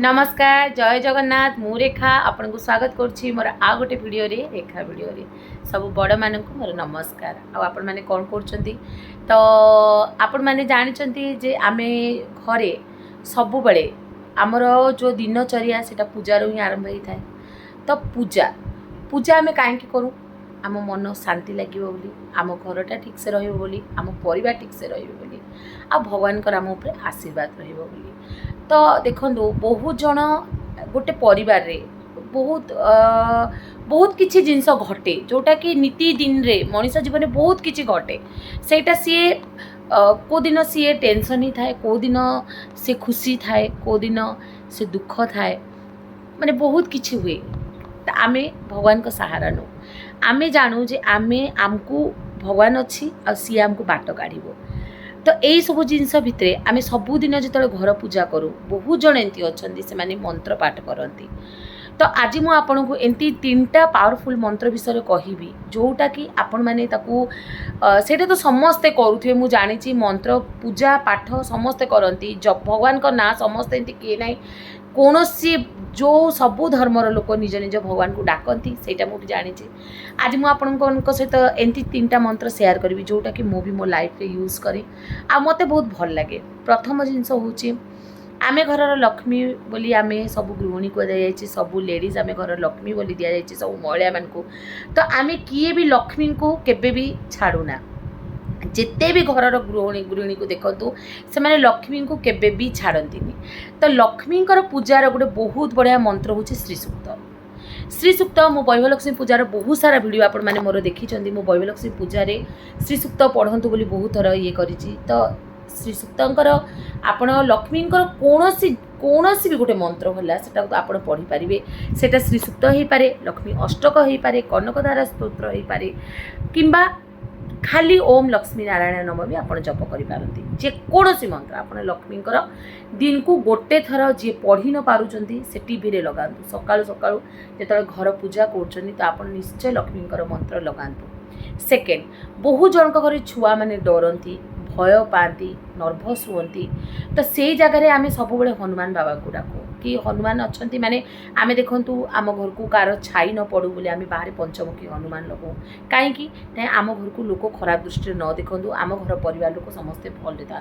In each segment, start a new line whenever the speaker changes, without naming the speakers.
नमस्कार जय जगन्नाथ मु रेखा आपन को स्वागत करुच्ची मोर आ गोटे वीडियो रे रेखा वीडियो रे सब बड़ मान को मोर नमस्कार। आपण माने कौन करछंती तो आपण माने जानिछंती जे आमे घरे सब बेले आमर जो दिनचर्या सेटा पूजा रो ही आरंभ होई थाए। तो पूजा पूजा आमे काहे की करू आम मन शांति लगे बोली आम घरटा ठीक से रहिबो बोली आम परिवार ठीक से रहिबो बोली आ भगवान कर आम ऊपर आशीर्वाद रहिबो बोली। तो देखो बहुत जन गोटे परिवार रे बहुत बहुत किसी जिनस घटे जोटा कि नीति दिन रे मनीष जीवन में बहुत किसी घटे सेटा सी को दिन सी टेंशन ही थाए को दिन से खुशी थाए को दिन से दुख थाए माने बहुत किसी हुए। आमे भगवान का सहारा नो आमे जानू जे आमे आमको भगवान अच्छी आ सी आमको बाट काढ़ो। तो यही सब जिनस भितर आम सबुदिन जो घर पूजा करूँ बहुत जन एमती अच्छा से मंत्र पाठ करती। तो आज मु आपन को एमती 3टा पावरफुल मंत्र विषय कहबी जोटा कि आपण माने ताकू सेटा तो समस्ते करुथे मु जानी मंत्र पूजा पाठ समस्ते करती जब भगवान का ना समस्ते एमती किए ना कौन सी जो सबू धर्मर लोक निज निज भगवान को डाकती सेटा मुझे जानी। आज मुझे सहित एमती 3टा मंत्र शेयर करी जोटा कि मु भी मो लाइफ रे यूज करी आ मते बहुत भल लगे। प्रथम जिनस हूँ आमे घरर लक्ष्मी बोली आमे सब गृहिणी को दिया जाए सबू लेडीज आमे घर लक्ष्मी बोली दि जाए सब महिला मान को। तो आमे किए भी लक्ष्मी को केबे भी छाड़ूना जिते भी घरर गृहिणी को देखु से माने लक्ष्मी को केबे भी छाड़ती। तो लक्ष्मी पूजार गोटे बहुत बढ़िया मंत्र हूँ श्री सूक्त। श्री सूक्त मो वैभलक्ष्मी पूजार बहुत सारा वीडियो आपण माने मोर देखी मो वैभलक्ष्मी पूजार श्री सूक्त पढ़ंतु बोली बहुत थर ये करिछि। तो श्री सूक्तर आपण लक्ष्मी कौन भी गोटे मंत्र होला सेटा आपण पढ़ी पारिबे। सेटा श्री सूक्त हो पारे लक्ष्मी अष्टक हो पारे कनकधारा स्तोत्र हो पारे किंबा खाली ओम लक्ष्मी नारायण नम भी आप जप करें जेकोसी मंत्र आप लक्ष्मी दिन को गोटे थर जी पढ़ी न पार्टी से टीवी रे लगातु सकाळु सकाळु जो घर पूजा कर तो आप निश्चय लक्ष्मी मंत्र लगातु। सेकेंड बहु जन घर छुआ मैंने डरती भय पाती नर्भस हुंती तो से जगह आम सब हनुमान बाबा को डाकू कि हनुमान अच्छा माने आमे देखंतु आम घर को कार छाई न पड़ू बोले आम बाहर पंचमुखी हनुमान लगू कहीं आम घर को लोक खराब दृष्टि न देखु आम घर परिवार लोक समस्ते भल था।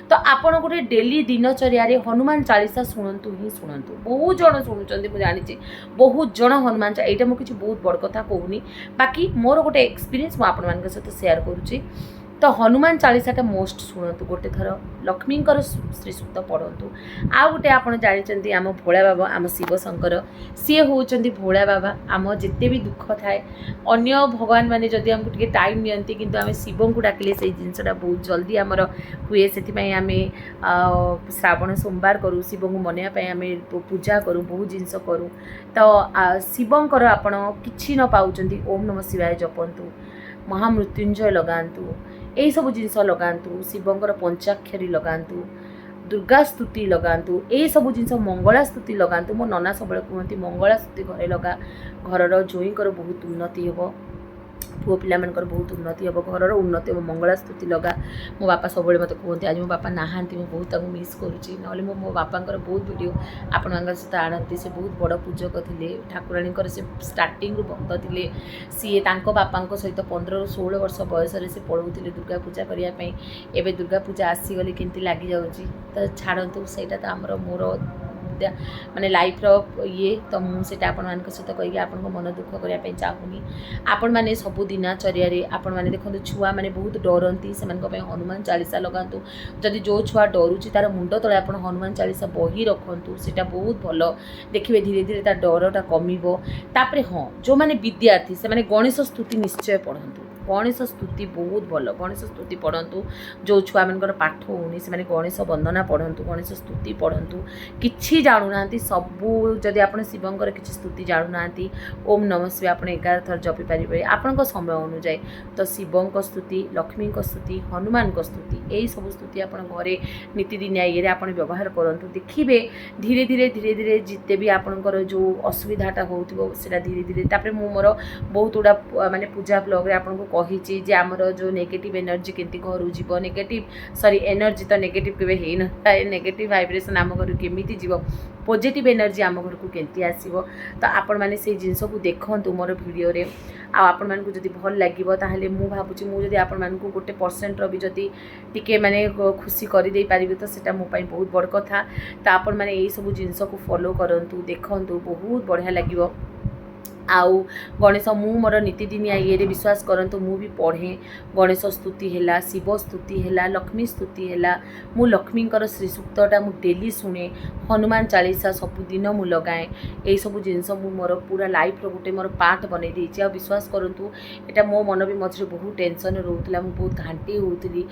तो आपड़ गोटे डेली दिनचर्या हनुमान चालीसा शुणु ही शुणु बहुत जन शुणुंट मुझे जानी बहुत जन हनुमान चालीसा यहाँ मुझे बहुत बड़ कथा कहूनी बाकी मोर गोटे एक्सपीरियंस मुझे सहित शेयर करुच्ची। तो हनुमान चालीसाटा मोस्ट शुणु गोटे थर लक्ष्मी श्री सूक्त पढ़तु। आ गोटे आप जानते आम भोला बाबा आम शिव शंकर सी होती भोला बाबा आम जिते भी दुख थाए अन्य भगवान माने जदि आमको टिके टाइम नियंती किंतु आम शिव को डाकिले से जिनसटा बहुत जल्दी आमर हुए से आम श्रावण सोमवार करूँ शिव को मनवाई आम पूजा करूँ बहुत जिनस करूँ। तो शिवंकर आपण किछि न पाउचंती ओम नमः शिवाय जपंतु महामृत्युंजय लगातु यही सब जिनस लगातु शिवंकर पंचाक्षरी लगातु दुर्गा स्तुति लगातु यही सब जिनस मंगला स्तुति लगातु। मो नना सब कहते मंगला स्तुति घरे लगा घरर जोईंकर बहुत उन्नति हो पुओ पिला मानकर बहुत उन्नति हम घरर उन्नति हम मंगला स्तुति लगा। मो बापा सब मत कहते आज मो बापा नहांती मुझे बहुत मिस करुच्ची ना मो बापांकर बहुत वीडियो आपण सहित आनती से बहुत बड़ पूजक थे ठाकुराणी से स्टार्टिंग भक्त थे सी बापा सहित 15-16 वर्ष बयस से पढ़ाऊे दुर्गा पूजा करने एवं दुर्गा पूजा आसीगले केमती लग जाऊँगी। तो छाड़ू से आमर मोर माने लाइफ रो ये तो मुझे आपण सहित कहीकि आपण मन दुख करने चाहूनी। आपण मैंने सबू दिनचर्या आपण मैंने देखो छुआ मैंने बहुत डरती से हनुमान चालीसा लगातु जदि जो छुआ डरुची तार मुंड तले आप हनुमान चालीसा बही रखु सेटा बहुत भल देखिए धीरे धीरे तार डरटा कमिबो। तापरे हाँ जो मैंने विद्यार्थी से मैंने गणेश स्तुति निश्चय पढ़तु गणेश स्तुति बहुत भल गणेश स्तुति पढ़तु जो छुआ मान पाठ होनी से गणेश वंदना पढ़तु गणेश स्तुति पढ़तु किछि जानूना सबू जदि आप शिवंकर किसी स्तुति जानूना ओम नमः शिवाय आप 11 थर जपी पारे आपण समय अनुजाई। तो शिवंक स्तुति लक्ष्मी स्तुति हनुमान स्तुति यही सब स्तुति आप घरे नीतिदिनिया ये आप व्यवहार करूँ देखिए धीरे धीरे धीरे धीरे जिते भी आपंकर जो असुविधाटा हो धीरे धीरे तापर मोर बहुत गुड़ा माने पूजा ब्लॉग आपको कही जे आमर जो नेगेटिव एनर्जी केमती घर जीव नेगेटिव सॉरी एनर्जी तो नेगेटिव केवे हे न थाए नेगेटिव वाइब्रेशन आम घर केमिति जीव पॉजिटिव एनर्जी आम घर को केमती आसीबो तो आपण माने से जिंस को देखंतु मोर वीडियो रे आ आपण मान को जदी भल लागिबो ताहले मु भाबुची मु जदी आपण मान को गोटे % रो भी जदी टिके माने खुशी करि देई पारिबे तो सेटा मो पई बहुत बड़ कथा तो आपण माने एई सब जिंस को फॉलो करंतु देखंतु बहुत बढ़िया लागिबो आउ गणेश मु मोर नीतिदिनिया ये विश्वास करंतु मु भी पढ़े गणेश स्तुति है शिव स्तुति है लक्ष्मी स्तुति है मु लक्ष्मी श्री सूक्तटा मु डेली शुणे हनुमान चालीसा सबुदिन मु लगाए यही सब जिनस मु मोर पूरा लाइफ रो गोटे मोर पार्ट बनै देछि आ विश्वास करंतु एटा मो मन भी मझे बहुत टेंशन रोला मु बहुत घांटी होउतली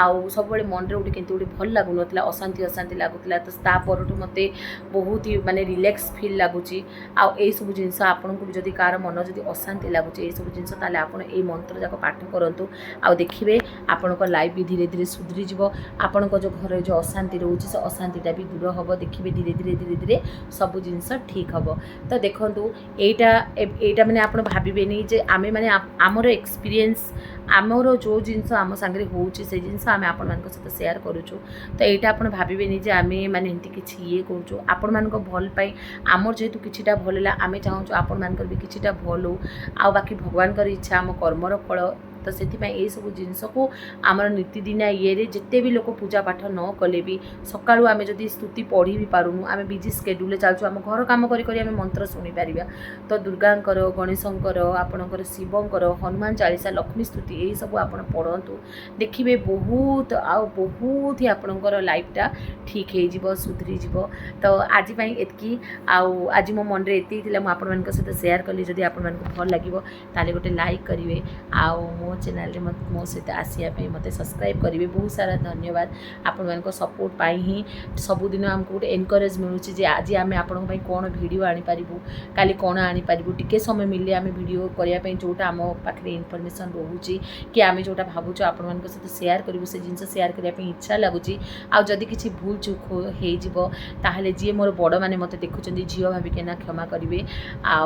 आउ सब बेले मन रे गोटे केंति गोटे भल लागु नथला अशांति अशांति लागुतला तो ता परठु मते बहुत ही माने रिलैक्स फील लागुची आ एई सब जिनस आपन को जदी कार मन जदी अशांति लागुचे ये सब जिनस ताले आपण ए मंत्र जाक पाठ करंतु आ देखिबे आपण को लाइफ भी धीरे धीरे सुधरी जिवो आपण को जो घर जो अशांति रहउची से अशांतिटा भी दूर हबो देखिबे धीरे धीरे सब जिनस ठीक हबो तो देखंतु एटा माने आपण भाबिबेनी जे आमे माने आमर एक्सपीरियंस आमर जो जिनस आम सांगरे होउची से जिनस आमे आपण मान को साथ शेयर करूछु तो एटा आपण भाबिबेनी जे आमे माने एंती किछि ये करूछु आपण मान को भल पाई आमर जेतु किछिटा भलला आमे चाहूछु आपण मान कर भी किछिटा भल हो आ बाकी भगवान कर इच्छा आम कर्मर फल तो से सब जिनस को आमर नीतिदिनिया ये जिते भी लोक पूजा पाठ न कले भी सकाळु आमे जदि स्तुति पढ़ी भी पारुनु आमे बिजी स्केड्यूल चलछु आम घर काम करी आमे मंत्र शुणी पारिबा तो दुर्गांकर गणेशंकर आपणकर शिवंकर हनुमान चालीसा लक्ष्मी स्तुति यही सब आपण पढ़ंतु देखिबे बहुत ही आपणकर लाइफटा ठीक हो जिवो सुधरी जिवो तो आज पई एतकी आज मो मन रे एती थिला मो आपण मानक सहित शेयर कली जदि आपण मानक भल लागिवो ताले गोटे लाइक करिवे आ मो चैनल रे मो सहित आसिया पे मते सब्सक्राइब करिवे बहुत सारा धन्यवाद आपण मानक सपोर्ट पाई ही सबुदिन हमको गोटे एनकरेज मिलुची जे आज आमे आपण पई कोन वीडियो आनी पारिबु काली कोन आनी पारिबु टिके समय मिलले आमे वीडियो करिया पई जोटा हम पाखरे इन्फॉर्मेशन रहूची कि आमे जोटा भाबुचो आपण मानक सहित शेयर करिवु से जिंस शेयर करिया पई इच्छा लागुची आ जदि किछि भूल चूक हे जिवो ताहले जे मोर बड़ माने मते देखुचंदी झियो भाबी केना क्षमा करिवे आ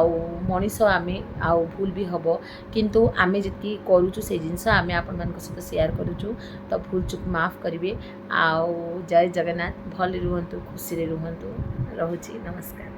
मनीष आमे आ भूल भी हबो किंतु आमे जति करूछु से जिनस आमे आपण मानक सहित शेयर करूछु तो भूल चूक माफ करिवे आ जय जगन्नाथ भल रुहंतु खुशी रे रुहंतु रहुची नमस्कार।